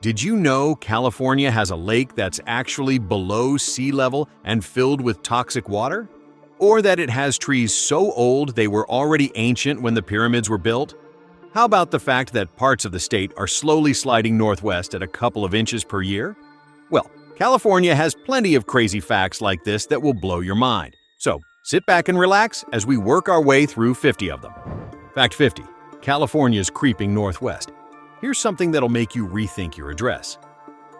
Did you know California has a lake that's actually below sea level and filled with toxic water? Or that it has trees so old they were already ancient when the pyramids were built? How about the fact that parts of the state are slowly sliding northwest at a couple of inches per year? Well, California has plenty of crazy facts like this that will blow your mind. So sit back and relax as we work our way through 50 of them. Fact 50. California's creeping northwest. Here's something that'll make you rethink your address.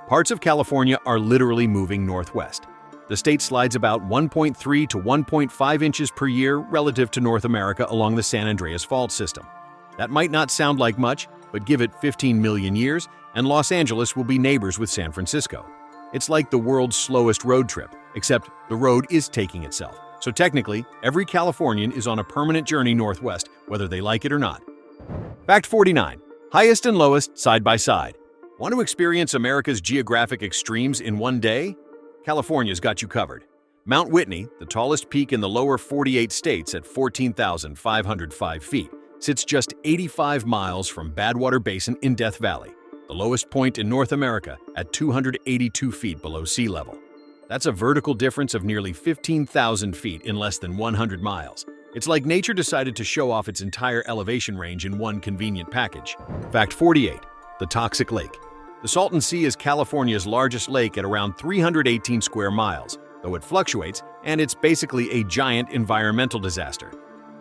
Parts of California are literally moving northwest. The state slides about 1.3 to 1.5 inches per year relative to North America along the San Andreas Fault system. That might not sound like much, but give it 15 million years, and Los Angeles will be neighbors with San Francisco. It's like the world's slowest road trip, except the road is taking itself. So technically, every Californian is on a permanent journey northwest, whether they like it or not. Fact 49. Highest and lowest side by side. Want to experience America's geographic extremes in one day? California's got you covered. Mount Whitney, the tallest peak in the lower 48 states at 14,505 feet, sits just 85 miles from Badwater Basin in Death Valley, the lowest point in North America at 282 feet below sea level. That's a vertical difference of nearly 15,000 feet in less than 100 miles. It's like nature decided to show off its entire elevation range in one convenient package. Fact 48. The Toxic Lake. The Salton Sea is California's largest lake at around 318 square miles, though it fluctuates, and it's basically a giant environmental disaster.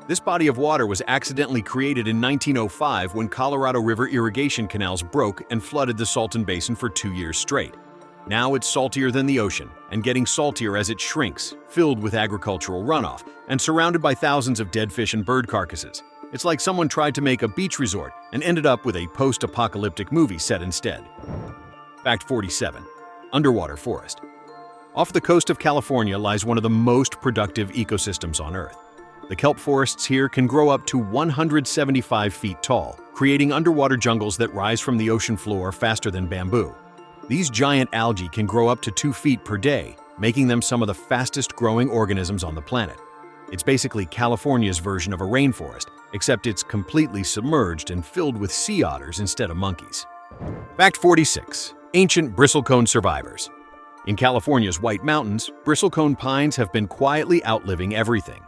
This body of water was accidentally created in 1905 when Colorado River irrigation canals broke and flooded the Salton Basin for 2 years straight. Now it's saltier than the ocean, and getting saltier as it shrinks, filled with agricultural runoff, and surrounded by thousands of dead fish and bird carcasses. It's like someone tried to make a beach resort and ended up with a post-apocalyptic movie set instead. Fact 47. Underwater forest. Off the coast of California lies one of the most productive ecosystems on Earth. The kelp forests here can grow up to 175 feet tall, creating underwater jungles that rise from the ocean floor faster than bamboo. These giant algae can grow up to 2 feet per day, making them some of the fastest-growing organisms on the planet. It's basically California's version of a rainforest, except it's completely submerged and filled with sea otters instead of monkeys. Fact 46. Ancient bristlecone survivors. In California's White Mountains, bristlecone pines have been quietly outliving everything.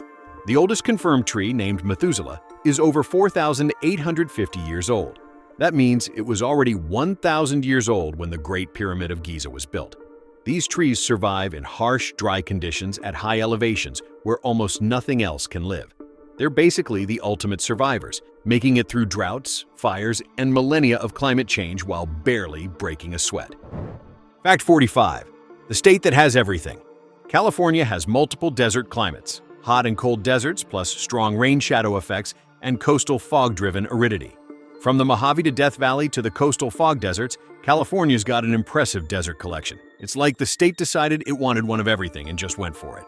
The oldest confirmed tree, named Methuselah, is over 4,850 years old. That means it was already 1,000 years old when the Great Pyramid of Giza was built. These trees survive in harsh, dry conditions at high elevations where almost nothing else can live. They're basically the ultimate survivors, making it through droughts, fires, and millennia of climate change while barely breaking a sweat. Fact 45. The state that has everything. California has multiple desert climates, hot and cold deserts plus strong rain shadow effects and coastal fog-driven aridity. From the Mojave to Death Valley to the coastal fog deserts, California's got an impressive desert collection. It's like the state decided it wanted one of everything and just went for it.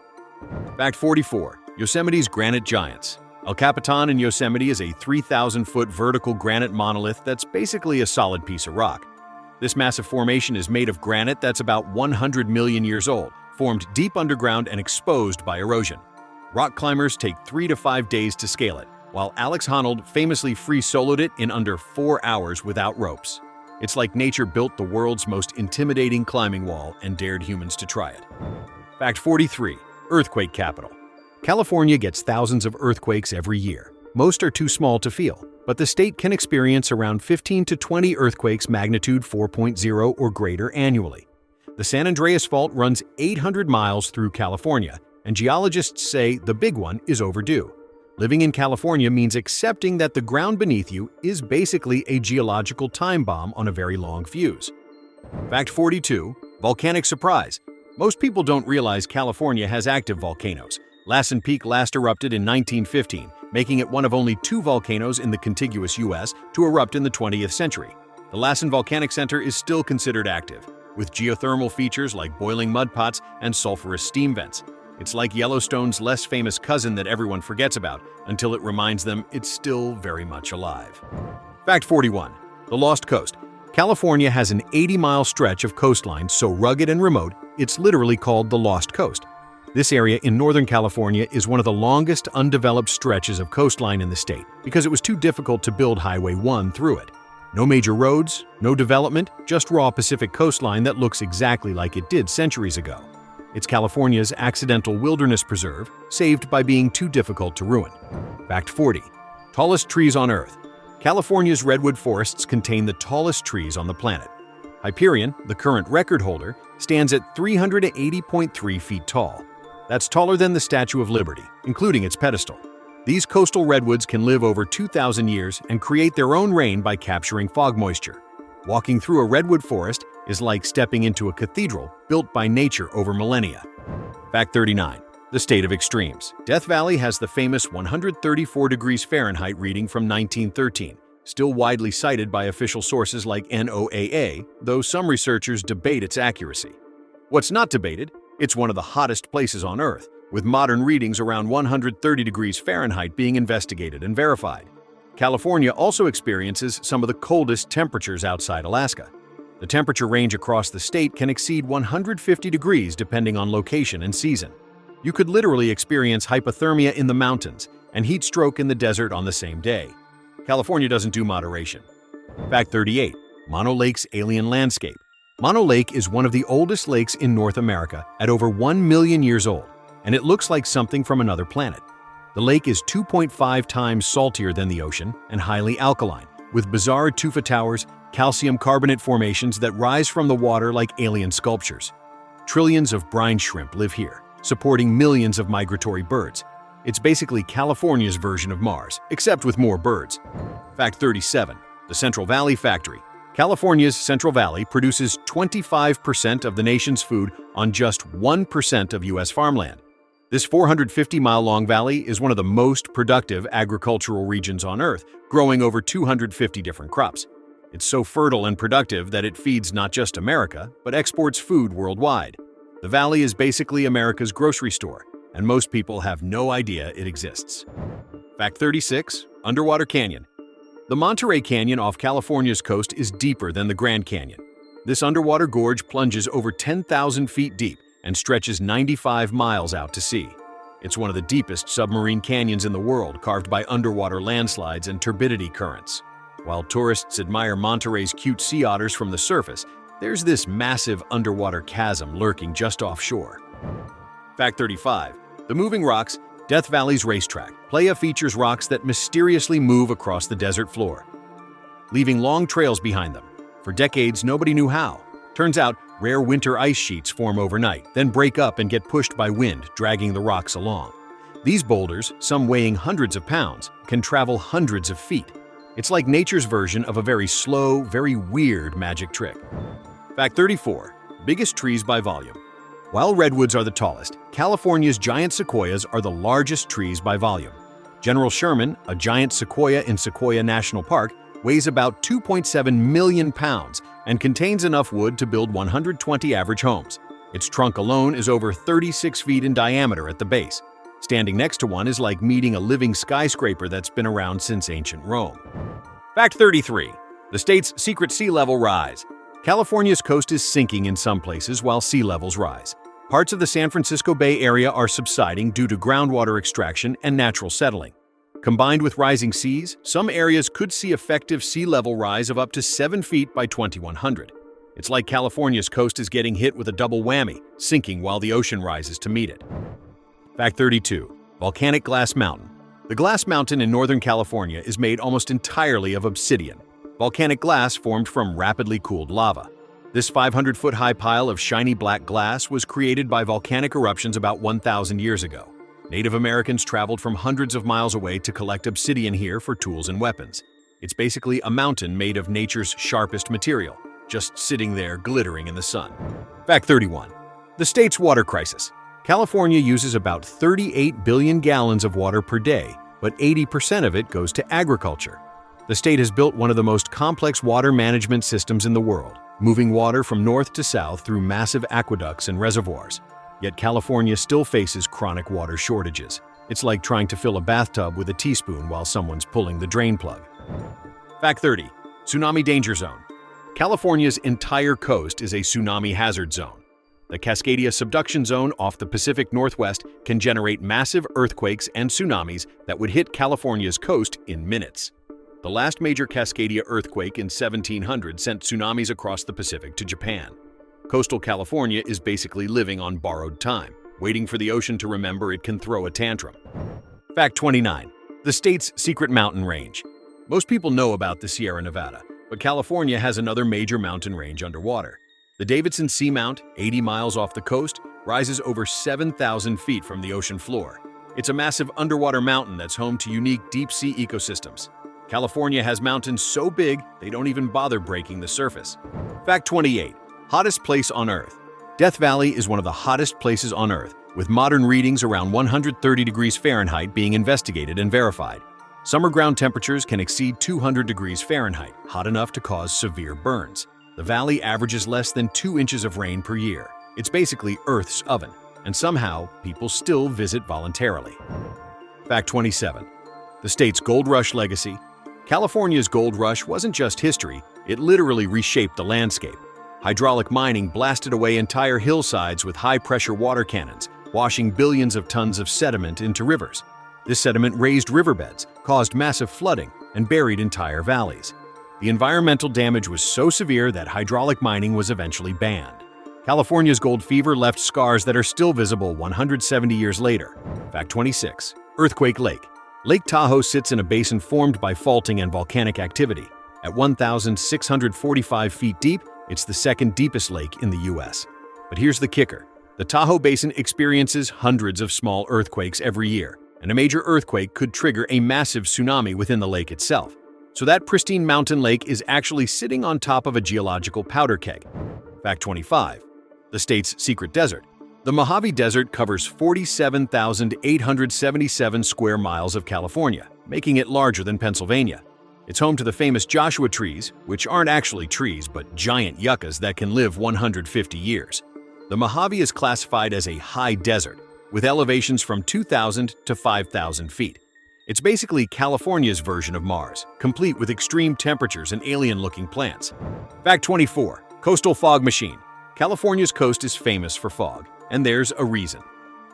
Fact 44. Yosemite's granite giants. El Capitan in Yosemite is a 3,000-foot vertical granite monolith that's basically a solid piece of rock. This massive formation is made of granite that's about 100 million years old, formed deep underground and exposed by erosion. Rock climbers take 3 to 5 days to scale it, while Alex Honnold famously free-soloed it in under 4 hours without ropes. It's like nature built the world's most intimidating climbing wall and dared humans to try it. Fact 43. Earthquake capital. California gets thousands of earthquakes every year. Most are too small to feel, but the state can experience around 15 to 20 earthquakes magnitude 4.0 or greater annually. The San Andreas Fault runs 800 miles through California, and geologists say the big one is overdue. Living in California means accepting that the ground beneath you is basically a geological time bomb on a very long fuse. Fact 42. Volcanic surprise. Most people don't realize California has active volcanoes. Lassen Peak last erupted in 1915, making it one of only 2 volcanoes in the contiguous U.S. to erupt in the 20th century. The Lassen Volcanic Center is still considered active, with geothermal features like boiling mud pots and sulfurous steam vents. It's like Yellowstone's less famous cousin that everyone forgets about until it reminds them it's still very much alive. Fact 41. The Lost Coast. California has an 80-mile stretch of coastline so rugged and remote, it's literally called the Lost Coast. This area in Northern California is one of the longest undeveloped stretches of coastline in the state because it was too difficult to build Highway 1 through it. No major roads, no development, just raw Pacific coastline that looks exactly like it did centuries ago. It's California's accidental wilderness preserve, saved by being too difficult to ruin. Fact 40. Tallest trees on Earth. California's redwood forests contain the tallest trees on the planet. Hyperion, the current record holder, stands at 380.3 feet tall. That's taller than the Statue of Liberty, including its pedestal. These coastal redwoods can live over 2,000 years and create their own rain by capturing fog moisture. Walking through a redwood forest is like stepping into a cathedral built by nature over millennia. Fact 39. The state of extremes. Death Valley has the famous 134 degrees Fahrenheit reading from 1913, still widely cited by official sources like NOAA, though some researchers debate its accuracy. What's not debated? It's one of the hottest places on Earth, with modern readings around 130 degrees Fahrenheit being investigated and verified. California also experiences some of the coldest temperatures outside Alaska. The temperature range across the state can exceed 150 degrees depending on location and season. You could literally experience hypothermia in the mountains and heat stroke in the desert on the same day. California doesn't do moderation. Fact 38. Mono Lake's alien landscape. Mono Lake is one of the oldest lakes in North America at over 1 million years old, and it looks like something from another planet. The lake is 2.5 times saltier than the ocean and highly alkaline, with bizarre tufa towers, calcium carbonate formations that rise from the water like alien sculptures. Trillions of brine shrimp live here, supporting millions of migratory birds. It's basically California's version of Mars, except with more birds. Fact 37. The Central Valley Factory. California's Central Valley produces 25% of the nation's food on just 1% of U.S. farmland. This 450-mile-long valley is one of the most productive agricultural regions on Earth, growing over 250 different crops. It's so fertile and productive that it feeds not just America, but exports food worldwide. The valley is basically America's grocery store, and most people have no idea it exists. Fact 36. Underwater Canyon. The Monterey Canyon off California's coast is deeper than the Grand Canyon. This underwater gorge plunges over 10,000 feet deep and stretches 95 miles out to sea. It's one of the deepest submarine canyons in the world, carved by underwater landslides and turbidity currents. While tourists admire Monterey's cute sea otters from the surface, there's this massive underwater chasm lurking just offshore. Fact 35. The Moving Rocks. Death Valley's racetrack. Playa features rocks that mysteriously move across the desert floor, leaving long trails behind them. For decades, nobody knew how. Turns out, rare winter ice sheets form overnight, then break up and get pushed by wind, dragging the rocks along. These boulders, some weighing hundreds of pounds, can travel hundreds of feet. It's like nature's version of a very slow, very weird magic trick. Fact 34. Biggest trees by volume. While redwoods are the tallest, California's giant sequoias are the largest trees by volume. General Sherman, a giant sequoia in Sequoia National Park, weighs about 2.7 million pounds and contains enough wood to build 120 average homes. Its trunk alone is over 36 feet in diameter at the base. Standing next to one is like meeting a living skyscraper that's been around since ancient Rome. Fact 33. The state's secret sea level rise. California's coast is sinking in some places while sea levels rise. Parts of the San Francisco Bay Area are subsiding due to groundwater extraction and natural settling. Combined with rising seas, some areas could see effective sea level rise of up to 7 feet by 2100. It's like California's coast is getting hit with a double whammy, sinking while the ocean rises to meet it. Fact 32. Volcanic Glass Mountain. The Glass Mountain in Northern California is made almost entirely of obsidian. Volcanic glass formed from rapidly cooled lava. This 500-foot-high pile of shiny black glass was created by volcanic eruptions about 1,000 years ago. Native Americans traveled from hundreds of miles away to collect obsidian here for tools and weapons. It's basically a mountain made of nature's sharpest material, just sitting there glittering in the sun. Fact 31. The state's water crisis. California uses about 38 billion gallons of water per day, but 80% of it goes to agriculture. The state has built one of the most complex water management systems in the world, moving water from north to south through massive aqueducts and reservoirs. Yet California still faces chronic water shortages. It's like trying to fill a bathtub with a teaspoon while someone's pulling the drain plug. Fact 30. Tsunami Danger Zone. California's entire coast is a tsunami hazard zone. The Cascadia subduction zone off the Pacific Northwest can generate massive earthquakes and tsunamis that would hit California's coast in minutes. The last major Cascadia earthquake in 1700 sent tsunamis across the Pacific to Japan. Coastal California is basically living on borrowed time, waiting for the ocean to remember it can throw a tantrum. Fact 29. The state's secret mountain range. Most people know about the Sierra Nevada, but California has another major mountain range underwater. The Davidson Seamount, 80 miles off the coast, rises over 7,000 feet from the ocean floor. It's a massive underwater mountain that's home to unique deep-sea ecosystems. California has mountains so big, they don't even bother breaking the surface. Fact 28. Hottest place on Earth. Death Valley is one of the hottest places on Earth, with modern readings around 130 degrees Fahrenheit being investigated and verified. Summer ground temperatures can exceed 200 degrees Fahrenheit, hot enough to cause severe burns. The valley averages less than 2 inches of rain per year. It's basically Earth's oven, and somehow people still visit voluntarily. Fact 27. The state's gold rush legacy. California's gold rush wasn't just history, it literally reshaped the landscape. Hydraulic mining blasted away entire hillsides with high-pressure water cannons, washing billions of tons of sediment into rivers. This sediment raised riverbeds, caused massive flooding, and buried entire valleys. The environmental damage was so severe that hydraulic mining was eventually banned. California's gold fever left scars that are still visible 170 years later. Fact 26. Earthquake Lake. Lake Tahoe sits in a basin formed by faulting and volcanic activity. At 1,645 feet deep, it's the second deepest lake in the U.S. But here's the kicker. The Tahoe Basin experiences hundreds of small earthquakes every year, and a major earthquake could trigger a massive tsunami within the lake itself. So that pristine mountain lake is actually sitting on top of a geological powder keg. Fact 25. The state's secret desert. The Mojave Desert covers 47,877 square miles of California, making it larger than Pennsylvania. It's home to the famous Joshua trees, which aren't actually trees but giant yuccas that can live 150 years. The Mojave is classified as a high desert, with elevations from 2,000 to 5,000 feet. It's basically California's version of Mars, complete with extreme temperatures and alien-looking plants. Fact 24. Coastal fog machine. California's coast is famous for fog, and there's a reason.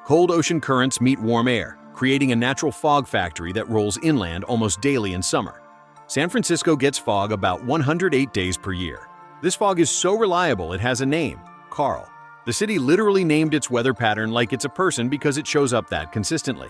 Cold ocean currents meet warm air, creating a natural fog factory that rolls inland almost daily in summer. San Francisco gets fog about 108 days per year. This fog is so reliable it has a name, Carl. The city literally named its weather pattern like it's a person because it shows up that consistently.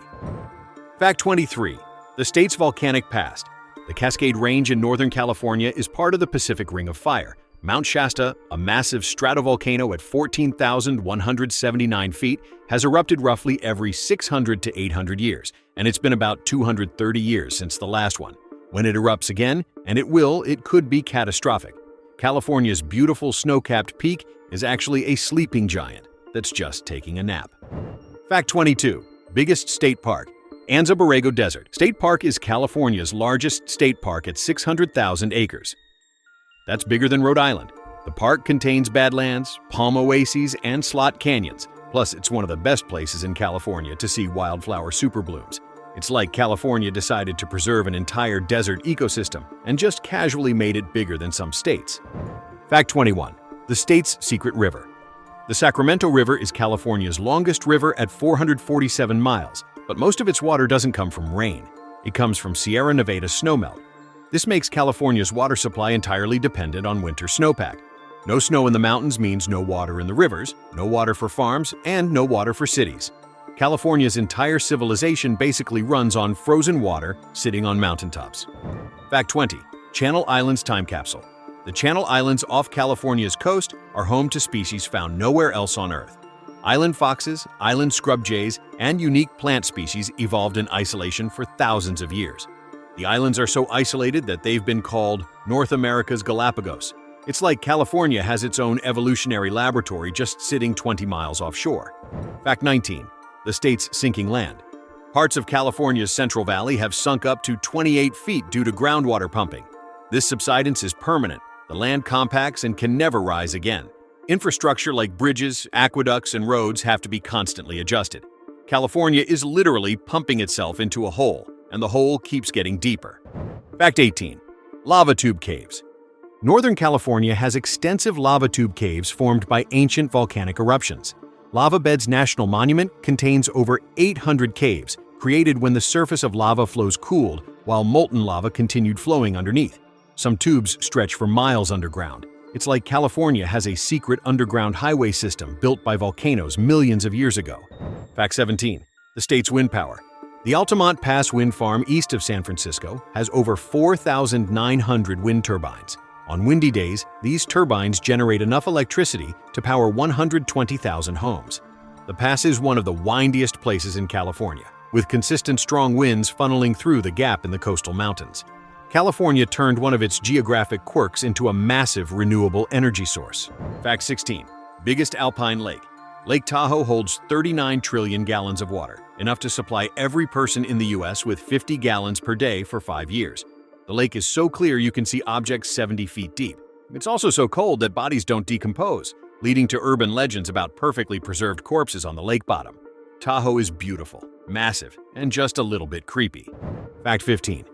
Fact 23. The state's volcanic past. The Cascade Range in Northern California is part of the Pacific Ring of Fire. Mount Shasta, a massive stratovolcano at 14,179 feet, has erupted roughly every 600 to 800 years, and it's been about 230 years since the last one. When it erupts again, and it could be catastrophic. California's beautiful snow-capped peak is actually a sleeping giant that's just taking a nap. Fact 22. Biggest state park. Anza Borrego Desert State Park is California's largest state park at 600,000 acres. That's bigger than Rhode Island. The park contains badlands, palm oases, and slot canyons. Plus, it's one of the best places in California to see wildflower superblooms. It's like California decided to preserve an entire desert ecosystem and just casually made it bigger than some states. Fact 21. The state's secret river. The Sacramento River is California's longest river at 447 miles, but most of its water doesn't come from rain. It comes from Sierra Nevada snowmelt. This makes California's water supply entirely dependent on winter snowpack. No snow in the mountains means no water in the rivers, no water for farms, and no water for cities. California's entire civilization basically runs on frozen water sitting on mountaintops. Fact 20. Channel Islands Time Capsule. The Channel Islands off California's coast are home to species found nowhere else on Earth. Island foxes, island scrub jays, and unique plant species evolved in isolation for thousands of years. The islands are so isolated that they've been called North America's Galapagos. It's like California has its own evolutionary laboratory just sitting 20 miles offshore. Fact 19. The state's sinking land. Parts of California's Central Valley have sunk up to 28 feet due to groundwater pumping. This subsidence is permanent. The land compacts and can never rise again. Infrastructure like bridges, aqueducts, and roads have to be constantly adjusted. California is literally pumping itself into a hole, and the hole keeps getting deeper. Fact 18. Lava tube caves. Northern California has extensive lava tube caves formed by ancient volcanic eruptions. Lava Beds National Monument contains over 800 caves, created when the surface of lava flows cooled while molten lava continued flowing underneath. Some tubes stretch for miles underground. It's like California has a secret underground highway system built by volcanoes millions of years ago. Fact 17. The state's wind power. The Altamont Pass wind farm east of San Francisco has over 4,900 wind turbines. On windy days, these turbines generate enough electricity to power 120,000 homes. The pass is one of the windiest places in California, with consistent strong winds funneling through the gap in the coastal mountains. California turned one of its geographic quirks into a massive renewable energy source. Fact 16. Biggest alpine lake. Lake Tahoe holds 39 trillion gallons of water, enough to supply every person in the U.S. with 50 gallons per day for 5 years. The lake is so clear you can see objects 70 feet deep. It's also so cold that bodies don't decompose, leading to urban legends about perfectly preserved corpses on the lake bottom. Tahoe is beautiful, massive, and just a little bit creepy. Fact 15.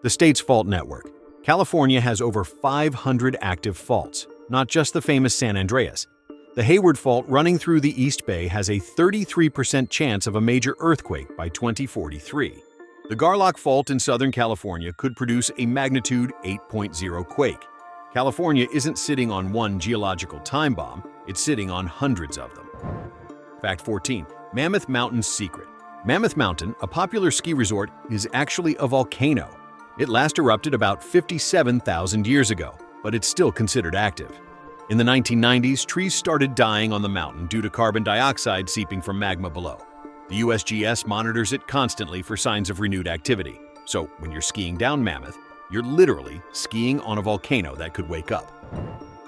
The state's fault network. California has over 500 active faults, not just the famous San Andreas. The Hayward Fault running through the East Bay has a 33% chance of a major earthquake by 2043. The Garlock Fault in Southern California could produce a magnitude 8.0 quake. California isn't sitting on one geological time bomb, it's sitting on hundreds of them. Fact 14. Mammoth Mountain's secret. Mammoth Mountain, a popular ski resort, is actually a volcano. It last erupted about 57,000 years ago, but it's still considered active. In the 1990s, trees started dying on the mountain due to carbon dioxide seeping from magma below. The USGS monitors it constantly for signs of renewed activity. So when you're skiing down Mammoth, you're literally skiing on a volcano that could wake up.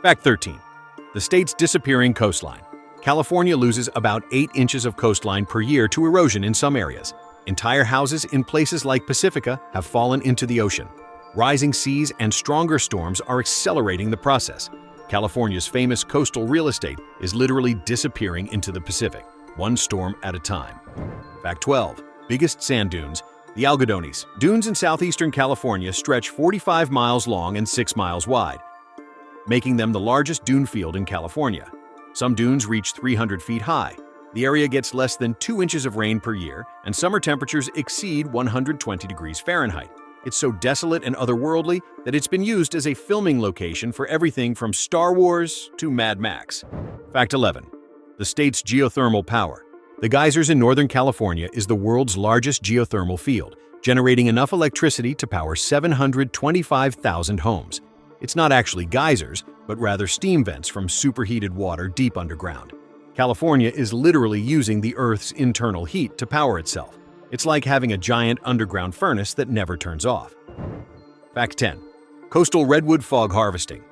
Fact 13. The state's disappearing coastline. California loses about 8 inches of coastline per year to erosion in some areas. Entire houses in places like Pacifica have fallen into the ocean. Rising seas and stronger storms are accelerating the process. California's famous coastal real estate is literally disappearing into the Pacific, one storm at a time. Fact 12. Biggest sand dunes. The Algodones. Dunes in southeastern California stretch 45 miles long and 6 miles wide, making them the largest dune field in California. Some dunes reach 300 feet high. The area gets less than 2 inches of rain per year, and summer temperatures exceed 120 degrees Fahrenheit. It's so desolate and otherworldly that it's been used as a filming location for everything from Star Wars to Mad Max. Fact 11. The state's geothermal power. The geysers in Northern California is the world's largest geothermal field, generating enough electricity to power 725,000 homes. It's not actually geysers, but rather steam vents from superheated water deep underground. California is literally using the Earth's internal heat to power itself. It's like having a giant underground furnace that never turns off. Fact 10. Coastal redwood fog harvesting.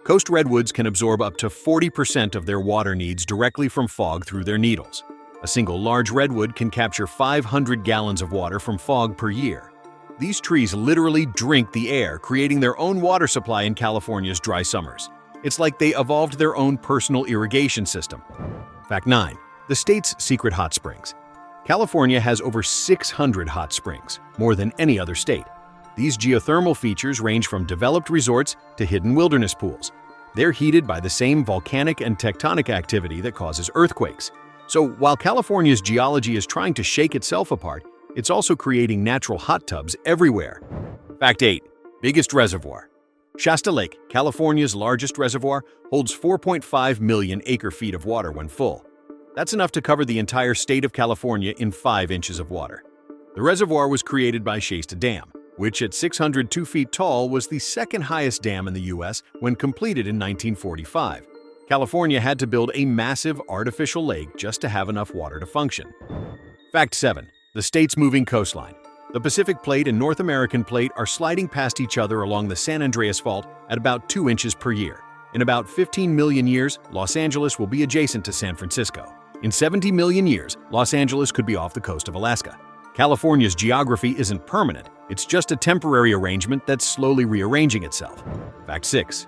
Coast redwoods can absorb up to 40% of their water needs directly from fog through their needles. A single large redwood can capture 500 gallons of water from fog per year. These trees literally drink the air, creating their own water supply in California's dry summers. It's like they evolved their own personal irrigation system. Fact 9. The state's secret hot springs. California has over 600 hot springs, more than any other state. These geothermal features range from developed resorts to hidden wilderness pools. They're heated by the same volcanic and tectonic activity that causes earthquakes. So while California's geology is trying to shake itself apart, it's also creating natural hot tubs everywhere. Fact 8. Biggest reservoir. Shasta Lake, California's largest reservoir, holds 4.5 million acre-feet of water when full. That's enough to cover the entire state of California in 5 inches of water. The reservoir was created by Shasta Dam, which at 602 feet tall was the second highest dam in the U.S. when completed in 1945. California had to build a massive artificial lake just to have enough water to function. Fact 7. The state's moving coastline. The Pacific Plate and North American Plate are sliding past each other along the San Andreas Fault at about 2 inches per year. In about 15 million years, Los Angeles will be adjacent to San Francisco. In 70 million years, Los Angeles could be off the coast of Alaska. California's geography isn't permanent, it's just a temporary arrangement that's slowly rearranging itself. Fact 6.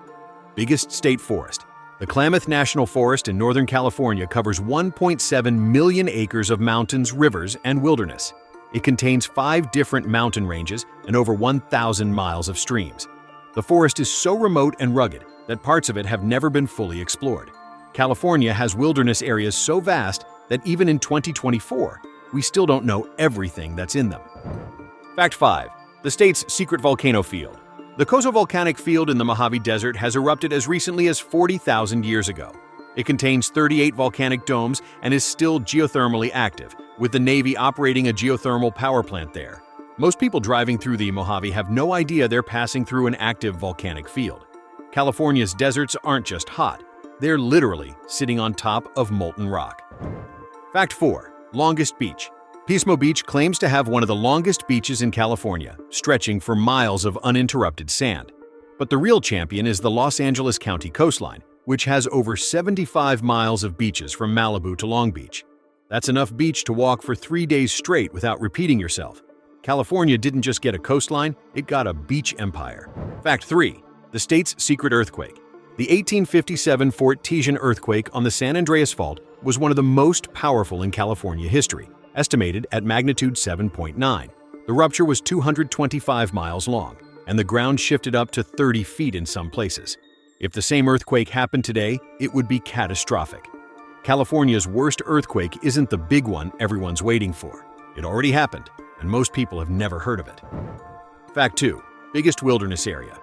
Biggest state forest. The Klamath National Forest in Northern California covers 1.7 million acres of mountains, rivers, and wilderness. It contains 5 different mountain ranges and over 1,000 miles of streams. The forest is so remote and rugged that parts of it have never been fully explored. California has wilderness areas so vast that even in 2024, we still don't know everything that's in them. Fact 5. The state's secret volcano field. The Volcanic field in the Mojave Desert has erupted as recently as 40,000 years ago. It contains 38 volcanic domes and is still geothermally active, with the Navy operating a geothermal power plant there. Most people driving through the Mojave have no idea they're passing through an active volcanic field. California's deserts aren't just hot, they're literally sitting on top of molten rock. Fact 4. Longest beach. Pismo Beach claims to have one of the longest beaches in California, stretching for miles of uninterrupted sand. But the real champion is the Los Angeles County coastline, which has over 75 miles of beaches from Malibu to Long Beach. That's enough beach to walk for 3 days straight without repeating yourself. California didn't just get a coastline, it got a beach empire. Fact 3. The state's secret earthquake. The 1857 Fort Tejon earthquake on the San Andreas Fault was one of the most powerful in California history, estimated at magnitude 7.9. The rupture was 225 miles long, and the ground shifted up to 30 feet in some places. If the same earthquake happened today, it would be catastrophic. California's worst earthquake isn't the big one everyone's waiting for. It already happened, and most people have never heard of it. Fact 2. Biggest wilderness area.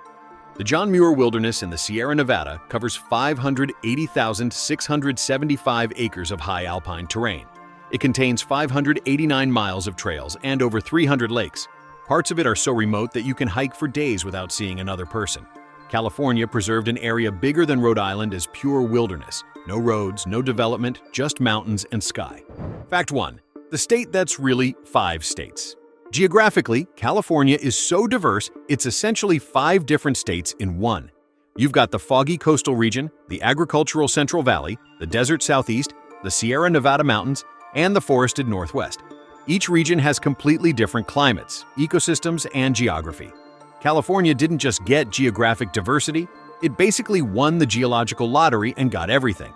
The John Muir Wilderness in the Sierra Nevada covers 580,675 acres of high alpine terrain. It contains 589 miles of trails and over 300 lakes. Parts of it are so remote that you can hike for days without seeing another person. California preserved an area bigger than Rhode Island as pure wilderness. No roads, no development, just mountains and sky. Fact 1. The state that's really 5 states. Geographically, California is so diverse, it's essentially 5 different states in one. You've got the foggy coastal region, the agricultural Central Valley, the desert southeast, the Sierra Nevada mountains, and the forested northwest. Each region has completely different climates, ecosystems, and geography. California didn't just get geographic diversity, it basically won the geological lottery and got everything.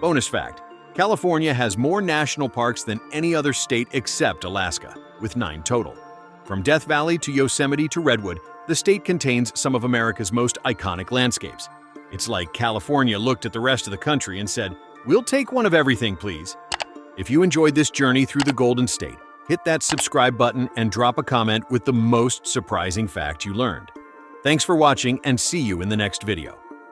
Bonus fact: California has more national parks than any other state except Alaska, with 9 total. From Death Valley to Yosemite to Redwood, the state contains some of America's most iconic landscapes. It's like California looked at the rest of the country and said, "We'll take one of everything, please." If you enjoyed this journey through the Golden State, hit that subscribe button and drop a comment with the most surprising fact you learned. Thanks for watching and see you in the next video.